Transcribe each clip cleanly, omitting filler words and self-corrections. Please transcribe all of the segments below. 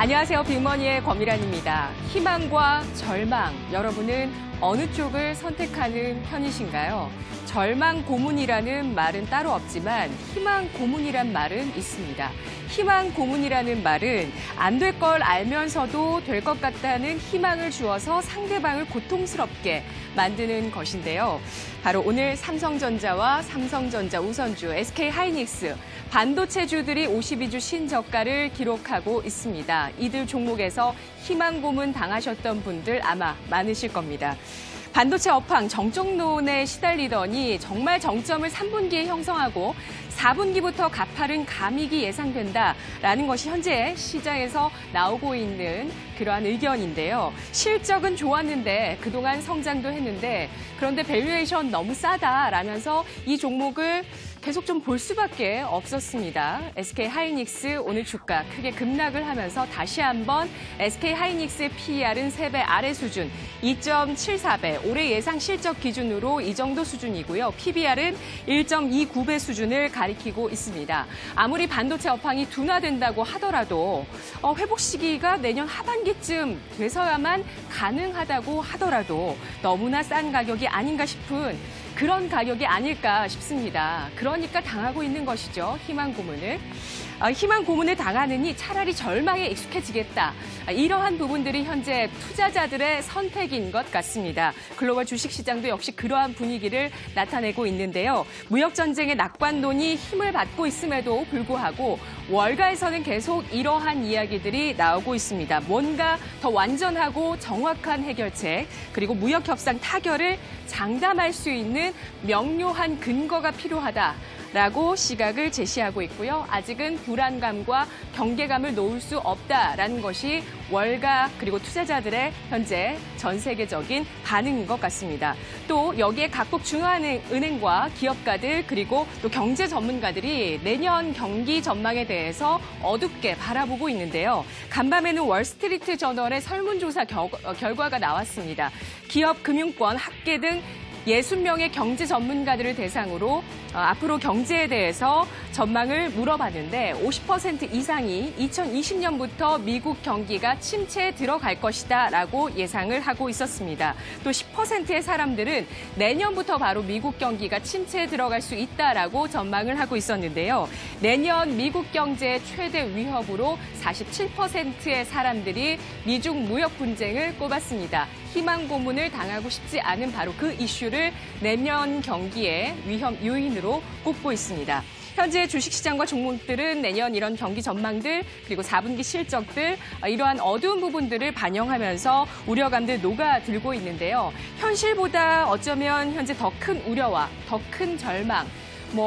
안녕하세요. 빅머니의 권미란입니다. 희망과 절망, 여러분은 어느 쪽을 선택하는 편이신가요? 절망 고문이라는 말은 따로 없지만 희망 고문이란 말은 있습니다. 희망 고문이라는 말은 안 될 걸 알면서도 될 것 같다는 희망을 주어서 상대방을 고통스럽게 만드는 것인데요. 바로 오늘 삼성전자와 삼성전자 우선주, SK하이닉스, 반도체주들이 52주 신저가를 기록하고 있습니다. 이들 종목에서 희망 고문 당하셨던 분들 아마 많으실 겁니다. 반도체 업황 정적론에 시달리더니 정말 정점을 3분기에 형성하고 4분기부터 가파른 감익이 예상된다라는 것이 현재 시장에서 나오고 있는 그러한 의견인데요. 실적은 좋았는데 그동안 성장도 했는데 그런데 밸류에이션 너무 싸다라면서 이 종목을 계속 좀 볼 수밖에 없었습니다. SK하이닉스 오늘 주가 크게 급락을 하면서 다시 한번 SK하이닉스의 PER은 3배 아래 수준 2.74배, 올해 예상 실적 기준으로 이 정도 수준이고요. PBR은 1.29배 수준을 가리키고 있습니다. 아무리 반도체 업황이 둔화된다고 하더라도 회복 시기가 내년 하반기쯤 돼서야만 가능하다고 하더라도 너무나 싼 가격이 아닌가 싶은 그런 가격이 아닐까 싶습니다. 그러니까 당하고 있는 것이죠. 희망 고문을. 희망 고문을 당하느니 차라리 절망에 익숙해지겠다. 이러한 부분들이 현재 투자자들의 선택인 것 같습니다. 글로벌 주식시장도 역시 그러한 분위기를 나타내고 있는데요. 무역전쟁의 낙관론이 힘을 받고 있음에도 불구하고 월가에서는 계속 이러한 이야기들이 나오고 있습니다. 뭔가 더 완전하고 정확한 해결책, 그리고 무역협상 타결을 장담할 수 있는 명료한 근거가 필요하다라고 시각을 제시하고 있고요. 아직은 불안감과 경계감을 놓을 수 없다라는 것이 월가 그리고 투자자들의 현재 전 세계적인 반응인 것 같습니다. 또 여기에 각국 중앙은행과 기업가들 그리고 또 경제 전문가들이 내년 경기 전망에 대해서 어둡게 바라보고 있는데요. 간밤에는 월스트리트 저널의 설문조사 결과가 나왔습니다. 기업, 금융권, 학계 등 60명의 경제 전문가들을 대상으로 앞으로 경제에 대해서 전망을 물어봤는데 50% 이상이 2020년부터 미국 경기가 침체에 들어갈 것이다 라고 예상을 하고 있었습니다. 또 10%의 사람들은 내년부터 바로 미국 경기가 침체에 들어갈 수 있다라고 전망을 하고 있었는데요. 내년 미국 경제의 최대 위협으로 47%의 사람들이 미중 무역 분쟁을 꼽았습니다. 희망 고문을 당하고 싶지 않은 바로 그 이슈를 내년 경기의 위험 요인으로 꼽고 있습니다. 현재 주식시장과 종목들은 내년 이런 경기 전망들 그리고 4분기 실적들 이러한 어두운 부분들을 반영하면서 우려감들 녹아들고 있는데요. 현실보다 어쩌면 현재 더 큰 우려와 더 큰 절망,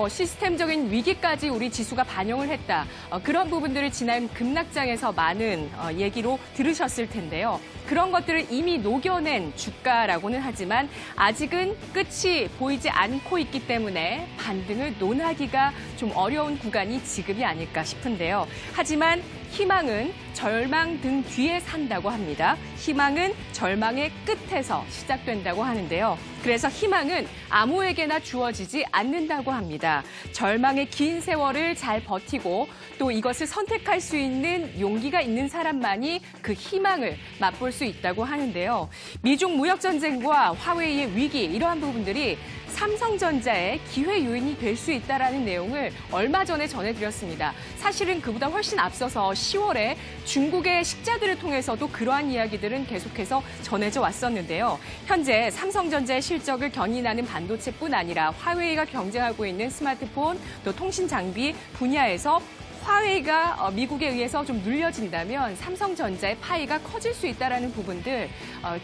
시스템적인 위기까지 우리 지수가 반영을 했다. 그런 부분들을 지난 급락장에서 많은 얘기로 들으셨을 텐데요. 그런 것들을 이미 녹여낸 주가라고는 하지만 아직은 끝이 보이지 않고 있기 때문에 반등을 논하기가 좀 어려운 구간이 지금이 아닐까 싶은데요. 하지만 희망은 절망 등 뒤에 산다고 합니다. 희망은 절망의 끝에서 시작된다고 하는데요. 그래서 희망은 아무에게나 주어지지 않는다고 합니다. 절망의 긴 세월을 잘 버티고 또 이것을 선택할 수 있는 용기가 있는 사람만이 그 희망을 맛볼 수 있다고 하는데요. 미중 무역 전쟁과 화웨이의 위기 이러한 부분들이 삼성전자의 기회 요인이 될 수 있다라는 내용을 얼마 전에 전해드렸습니다. 사실은 그보다 훨씬 앞서서 10월에 중국의 식자들을 통해서도 그러한 이야기들은 계속해서 전해져 왔었는데요. 현재 삼성전자의 실적을 견인하는 반도체뿐 아니라 화웨이가 경쟁하고 있는 스마트폰 또 통신 장비 분야에서 화웨이가 미국에 의해서 좀 눌려진다면 삼성전자의 파이가 커질 수 있다는 부분들,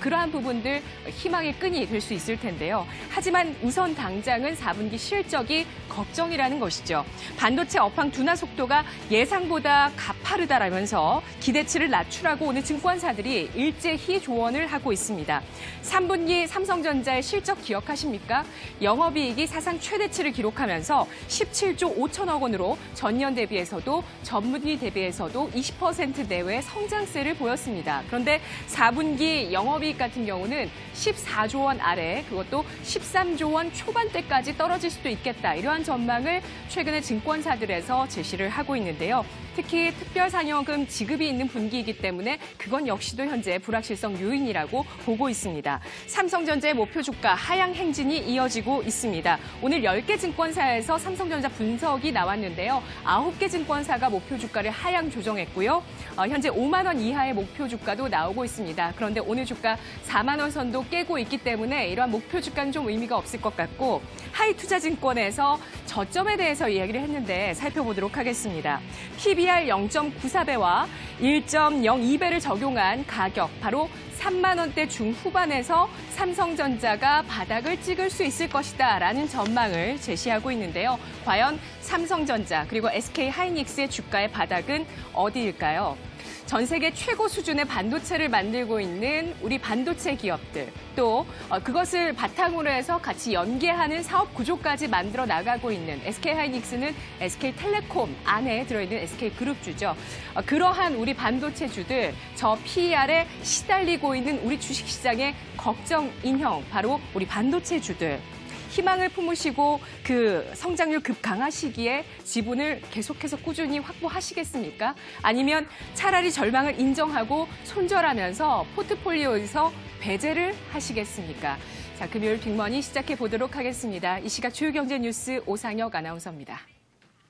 그러한 부분들 희망의 끈이 될 수 있을 텐데요. 하지만 우선 당장은 4분기 실적이 걱정이라는 것이죠. 반도체 업황 둔화 속도가 예상보다 가파르다라면서 기대치를 낮추라고 오늘 증권사들이 일제히 조언을 하고 있습니다. 3분기 삼성전자의 실적 기억하십니까? 영업이익이 사상 최대치를 기록하면서 17조 5천억 원으로 전년 대비해서도 성장률도 전분기 대비해서도 20% 내외 성장세를 보였습니다. 그런데 4분기 영업이익 같은 경우는 14조 원 아래, 그것도 13조 원 초반대까지 떨어질 수도 있겠다. 이러한 전망을 최근에 증권사들에서 제시를 하고 있는데요. 특히 특별상여금 지급이 있는 분기이기 때문에 그건 역시도 현재 불확실성 요인이라고 보고 있습니다. 삼성전자의 목표 주가 하향 행진이 이어지고 있습니다. 오늘 10개 증권사에서 삼성전자 분석이 나왔는데요. 9개 증권사가 목표 주가를 하향 조정했고요. 현재 5만 원 이하의 목표 주가도 나오고 있습니다. 그런데 오늘 주가 4만 원 선도 깨고 있기 때문에 이러한 목표 주가는 좀 의미가 없을 것 같고, 하이투자증권에서 저점에 대해서 이야기를 했는데 살펴보도록 하겠습니다. PBR 0.94배와 1.02배를 적용한 가격, 바로 3만 원대 중후반에서 삼성전자가 바닥을 찍을 수 있을 것이다 라는 전망을 제시하고 있는데요. 과연 삼성전자 그리고 SK하이닉스의 주가의 바닥은 어디일까요? 전 세계 최고 수준의 반도체를 만들고 있는 우리 반도체 기업들, 또 그것을 바탕으로 해서 같이 연계하는 사업 구조까지 만들어 나가고 있는 SK하이닉스는 SK텔레콤 안에 들어있는 SK그룹주죠. 그러한 우리 반도체주들, 저 PER에 시달리고 있는 우리 주식시장의 걱정 인형, 바로 우리 반도체주들. 희망을 품으시고 그 성장률 급강하 시기에 지분을 계속해서 꾸준히 확보하시겠습니까? 아니면 차라리 절망을 인정하고 손절하면서 포트폴리오에서 배제를 하시겠습니까? 자, 금요일 빅머니 시작해 보도록 하겠습니다. 이 시각 주요 경제 뉴스 오상혁 아나운서입니다.